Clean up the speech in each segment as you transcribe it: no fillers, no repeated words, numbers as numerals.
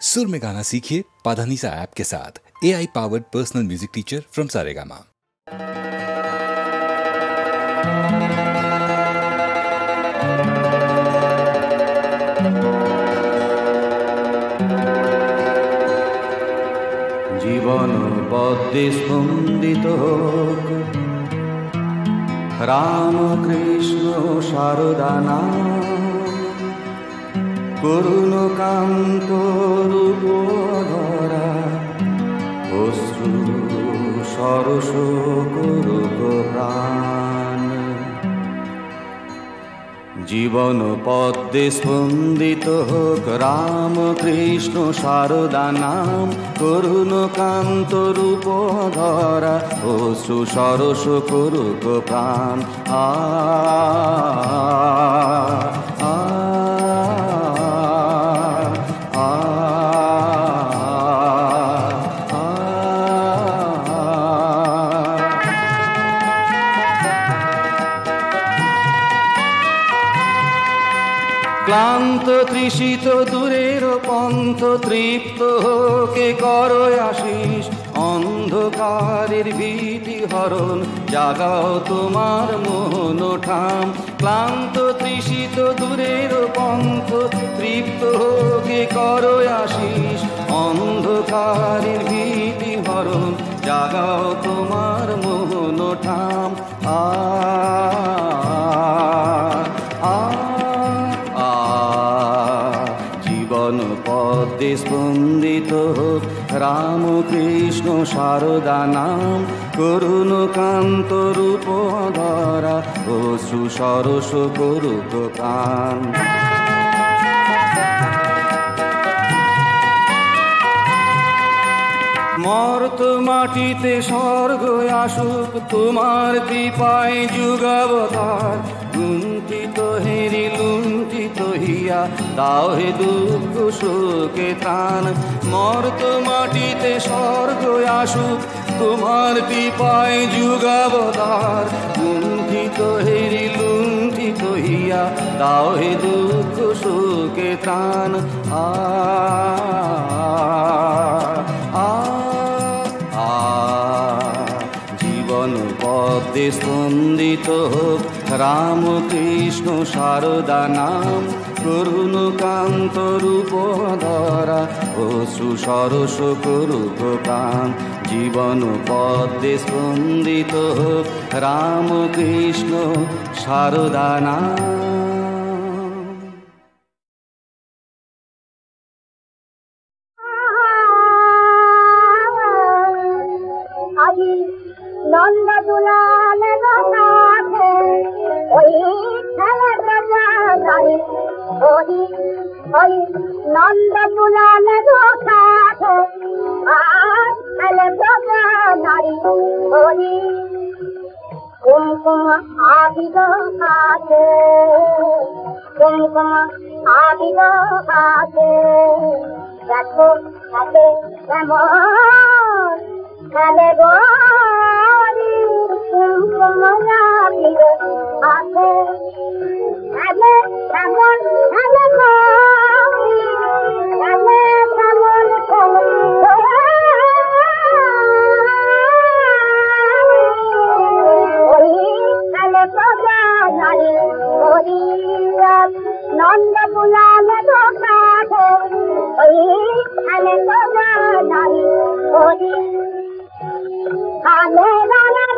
सुर में गाना सीखिए पाधानीसा ऐप के साथ। AI powered personal music teacher from Saregama. জীবন পদ্মে স্পন্দিত হোক রাম কৃষ্ণ শারদা নাম, করুণ কান্ত রূপ ধরা অশ্রু সরস করুক প্রাণ। জীবন পদ্মে স্পন্দিত হোক রাম কৃষ্ণ শারদা নাম, করুণ কান্ত রূপ ধরা অশ্রু সরস করুক প্রাণ। আ আ ক্লান্ত তৃষিত দূরের পন্থ তৃপ্ত হোকে করো আশিস, অন্ধকারের ভীতি হরণ জাগাও তোমার মোহন ঠাম। ক্লান্ত তৃষিত দূরের পন্থ তৃপ্ত হোকে করো আশিস, অন্ধকারের ভীতি হরণ জাগাও তোমার মোহন ঠাম। আ পদ্মে স্পন্দিত হোক রাম কৃষ্ণ শারদা নাম, করুণ কান্ত রূপ ধরা অশ্রু সরস করুক প্রাণ। মর্ত মাটিতে স্বর্গ আসুক তোমার কৃপায় যুগাবতার, লুণ্ঠিত হেরি লুণ্ঠিত হিয়া দাও হে দুঃখ শোকে ত্রাণ। মর্ত মাটিতে স্বর্গ আসুক তোমার কৃপায় যুগাবতার, লুণ্ঠিত হেরি লুণ্ঠিত হিয়া দাও হে দুঃখ শোকে ত্রাণ। আ আ জীবন পদ্মে স্পন্দিত হোক রাম কৃষ্ণ শারদা নাম, করুণ কান্ত রূপ ধরা অশ্রু সরস করুক প্রাণ। জীবন পদ্মে স্পন্দিত হোক রাম কৃষ্ণ শারদা নাম। নন্দ দুলাল দোকানে ওই খেলা যাই, ওই নন্দ দুলাল দোকানে আর খেলে নারী, ওই কুমকুম আবিদ আছে, কুমকুম আবিদ আছে। দেখো খেলে কেমন খেলে গো কুমকুম আবিদ আছে, খেলে কেমন খেলে গো খেলে কেমন ওই খেলে প্রজা নারী, ওই নন্দ বুলাল দোকানে ওই খেলে প্রজা নারী, ওই খালে রানা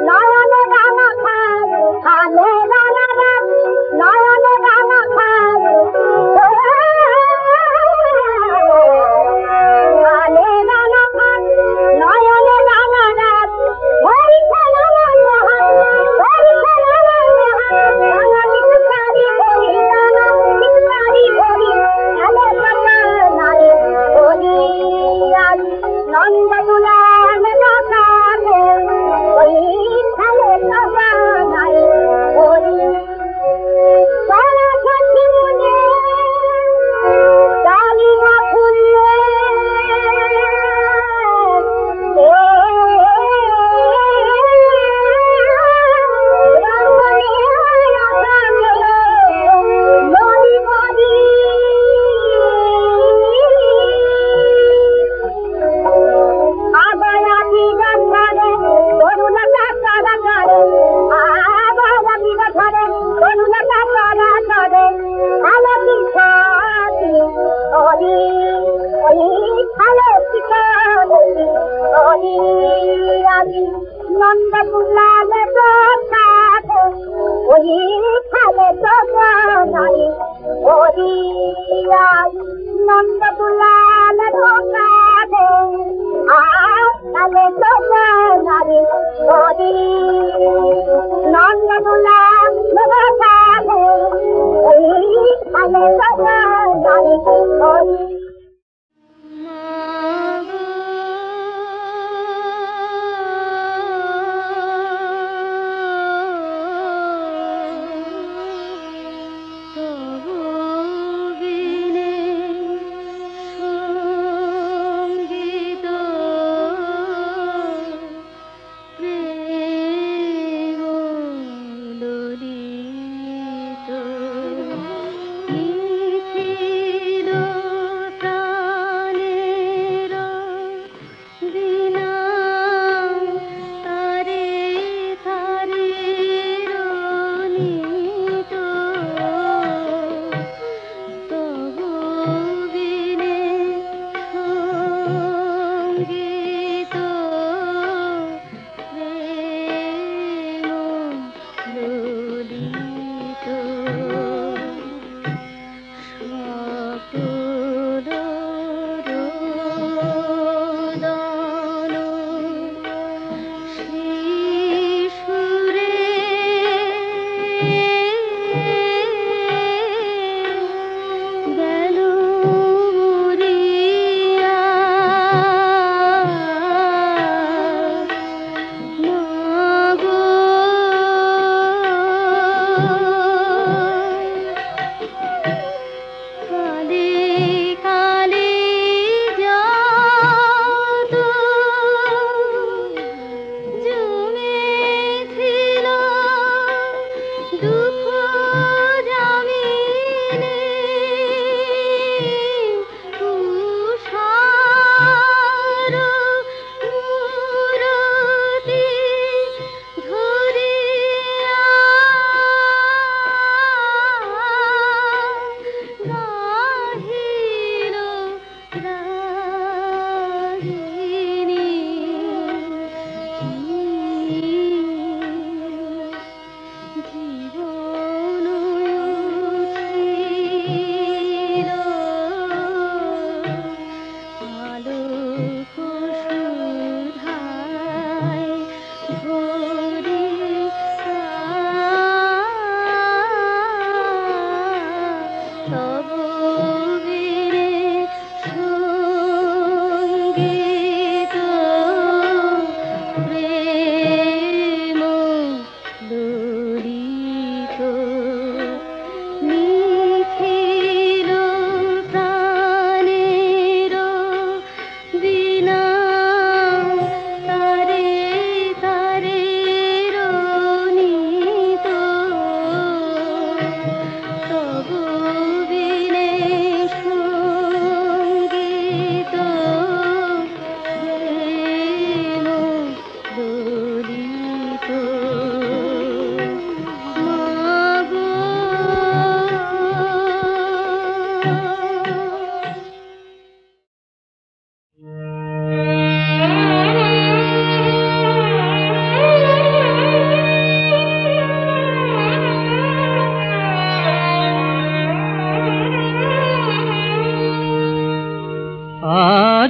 নয়নে রানা খাল, খালে রানা নয়নে রানা খাল, খালে রানা খাল নয়নে রানা রাত, ওই খেলা ওই খেলা রানা পিচকারি বলি, রানা পিচকারি বলি খেলে পাতা নারী, ওই নন্দ দুলাল দোকানে হরি আজি নন্দ দুলাল সাথে হরি খেলে জগনাই হরি আজি নন্দ দুলাল সাথে খেলে জগনাই হরি নন্দ দুলাল সাথে হরি খেলে জগনাই হরি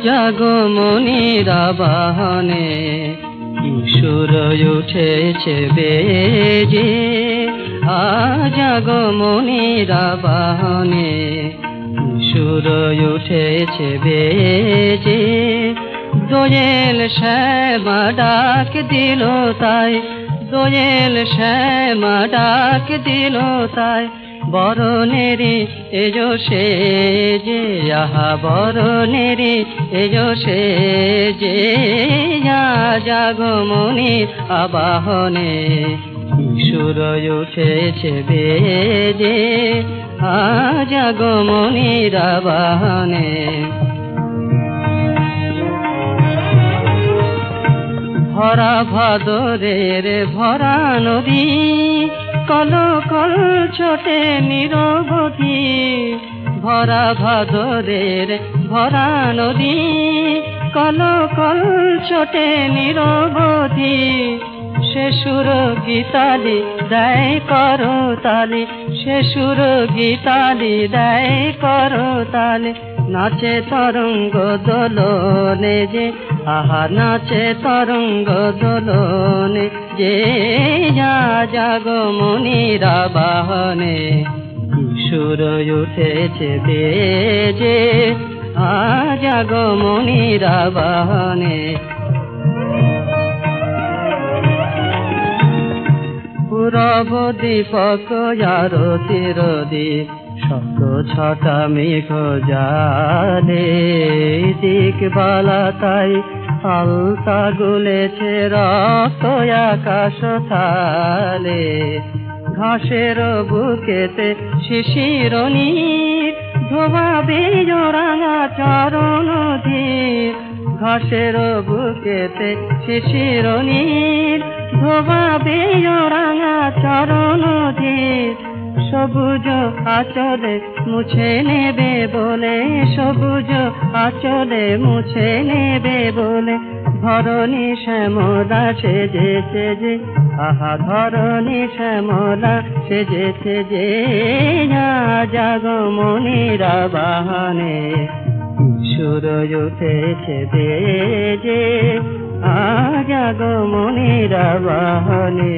জাগমনিরা বাহনে কিশোর উঠেছে বেজে, জাগমনিরা বাহনে কিশোর উঠেছে বেজে। দোয়েল শ্যামা ডাক দিল তাই, দোয়েল শ্যামা ডাক দিল তাই, বরণেরি এজো সেজে, আহা বরণেরি এজো সেজে। জাগমনির আবাহনে কিশোর উঠেছে বেজে, জাগমনির আবাহনে। ভরা ভাদরের ভরা নদী, কল কল ছোটে নিরবধি, ভরা ভাদরের ভরা নদী, কল কল ছোটে নিরবধি, সে সুর গীতালি দেয় করতালি, সে সুর গীতালি দেয় করতালি। নাচে তরঙ্গ দোলনে যে, আহা নাচে তরঙ্গ দোলনে যে, জাগমনিরা বাহনে সুর উঠেছে বেজে, জাগমনিরা বাহনে। পূরব দীপক আরতির দ্বীপ, শত ছটা মেঘ জালে, দিকবালা তাই আলতা গুলেছে রক্ত আকাশ থালে। ঘাসের বুকেতে শিশির নীর, ধোবাবে রাঙা চরণ ধীর। ঘাসের বুকেতে শিশির নীর, ধোবাবে রাঙা চরণ ধীর। সবুজ আঁচলে মুছে নেবে বলে, সবুজ আঁচলে মুছে নেবে বলে, ধরণী শ্যামলা সেজেছে যে, আহা ধরণী শ্যামলা সেজেছে যে, জাগমনিরা বাহনে সুর উঠেছে বেজে, জাগমনিরা বাহনে।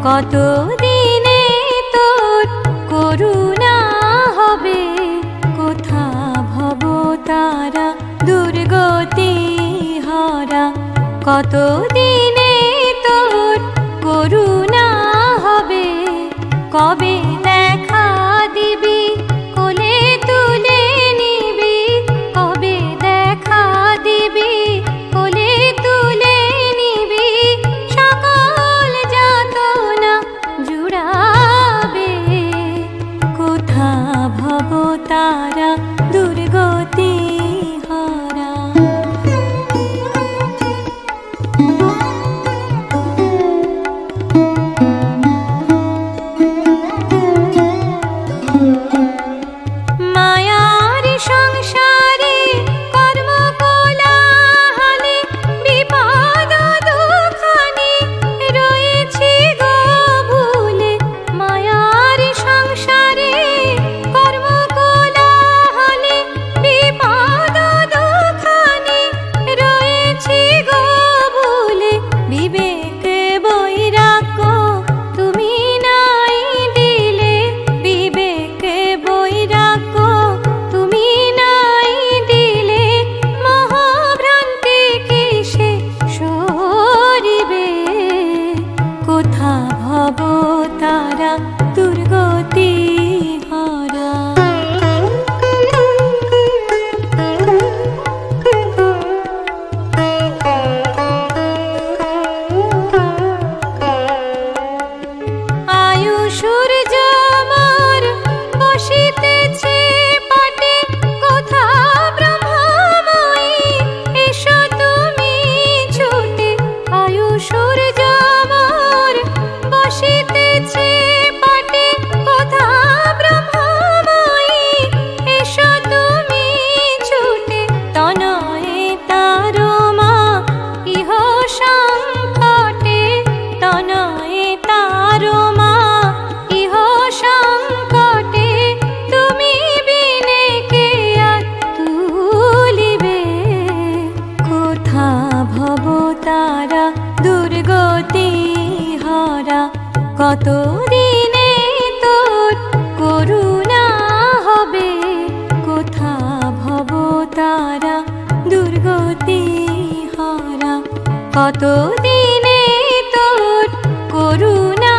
কত দিনে তোর করুণা হবে, কোথা ভব তারা দুর্গতি হারা। কত দিনে তোর করুণা হবে, কবে দেখা দিবি কোলে তুলে নিবি, কবে দেখা দিবি কোলে তুলে নিবি। সকল যাতনা জুড়াবে, কোথা ভব তারা দুর্গতি হারা। মায়ার সংসারে কর্ম কোলাহলে, বিপদ দুঃখানে রয়েছি গো ভুলে। মায়ার সংসারে কর্ম কোলাহলে, বিপদ দুঃখানে রয়েছি গো ভুলে। বিবেক বৈরাগ্য তুমি নাই দিলে, বিবেক বৈরাগ্য তুমি নাই দিলে। মোহভ্রান্তি কিসে সরিবে, কোথা ভব তারা দুর্গতি হারা। আয়ু সূর্য মোর বসিতেছে পাটে, কোথা ব্রহ্মময়ী এসো তুমি ছুটে। আয়ু সূর্য মোর বসিতেছে পাটে, কোথা ব্রহ্মময়ী এসো তুমি ছুটে। তনয়ে তারমা ইহ সংকটে, তনয়ে তারমা ইহ সংকটে। তুমি বিনে কে আর তুলিবে, কোথা ভব তারা দুর্গতি হারা। কত দিনে তোর করুণা হবে, কোথা ভব তারা দুর্গতি হারা। কত দিনে তোর করুণা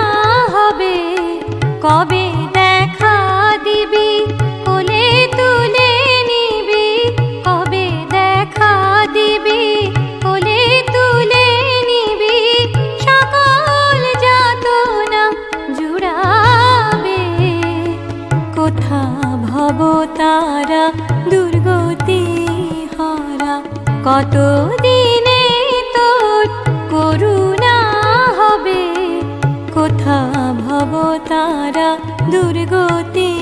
হবে, কবে দেখা দিবি কোলে তুলে নিবি, কবে দেখা দিবি কোলে তুলে নিবি। সকল যাতনা কত দিনে তোর করুণা হবে, কোথা ভব তারা দুর্গতি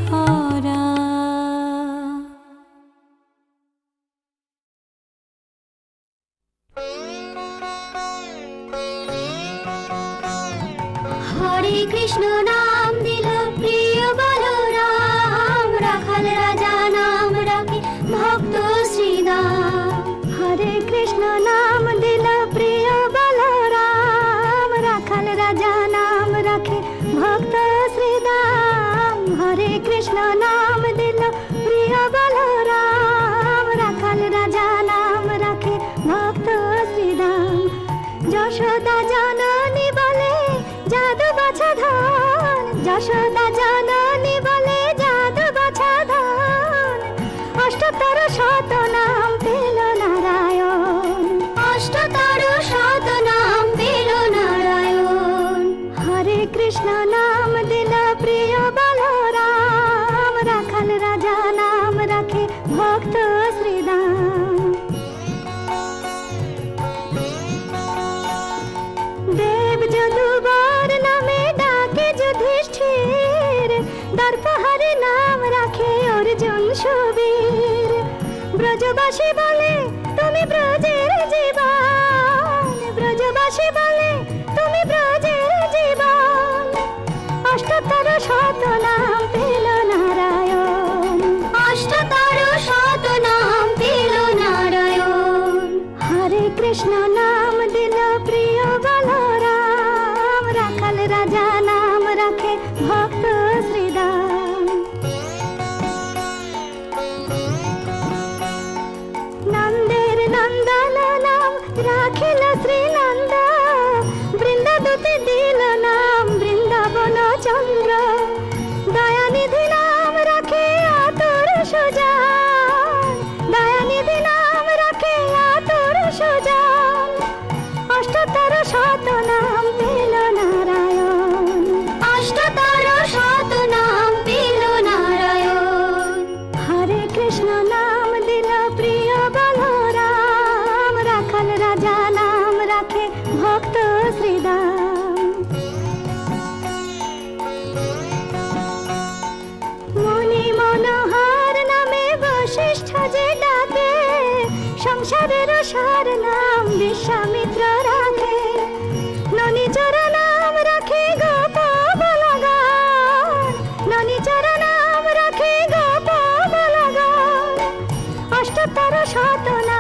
হরা। হরে কৃষ্ণ নাম দিল প্রিয় বলরাম, রাখাল রাজা নাম রাখে ভক্ত শ্রীদাম। হরে কৃষ্ণ নাম দিল প্রিয় বলরাম, রাখাল রাজা নাম রাখে ভক্ত শ্রীদাম। হরে কৃষ্ণ নাম দিল প্রিয় বলরাম, রাখাল রাজা নাম রাখে ভক্ত শ্রীদাম। যশোদা জননী বলে জাদু বাছা ধন, যশোদা জননী বলে জাদু বাছা ধন। অষ্টতর শত নাম পেল নারায়ণ, অষ্টতর শত নাম পেল নারায়ণ। হরে কৃষ্ণ নাম দিল প্রিয় বলরাম, রাখাল রাজা নাম রাখে ভক্ত শ্রীদাম। দেব যদুবর নামে ডাকে যুধিষ্ঠির, দর্পহরে নাম রাখে অর্জুন সুবীর। ব্রজবাসী বলে তুমি ব্রজের জীবন, ব্রজবাসী বলে তুমি ব্রজের জীবন। অষ্টতর শত নাম পেল নারায়ণ, অষ্টতর শত নাম পেল নারায়ণ। হরে কৃষ্ণ নাম দিল প্রিয় বলরাম, রাখাল রাজা নাম রাখে ভক্ত শ্রীদাম। নন্দের নন্দন নাম রাখিল শ্রীনন্দ, বৃন্দাদূতে দিল নাম বৃন্দাবন চন্দ্র। দয়ানিধি নাম রাখে আতুর সুজান, দয়ানিধি নাম রাখে আতুর সুজান। অষ্টতর শত নাম পেল নারায়ণ, অষ্টতর শত নাম পেল নারায়ণ। হরে কৃষ্ণ নাম দিল প্রিয় বলরাম, রাখাল রাজা নাম রাখে ভক্ত শ্রীদাম। মুনি মনোহর নামে বশিষ্ঠ যে ডাকে, সংসারের সার নাম বিশ্বামিত্র রাখে। ননিচর নাম রাখে গোপ বলগান, ননিচর নাম রাখে গোপ বলগান। অষ্টতর শত নাম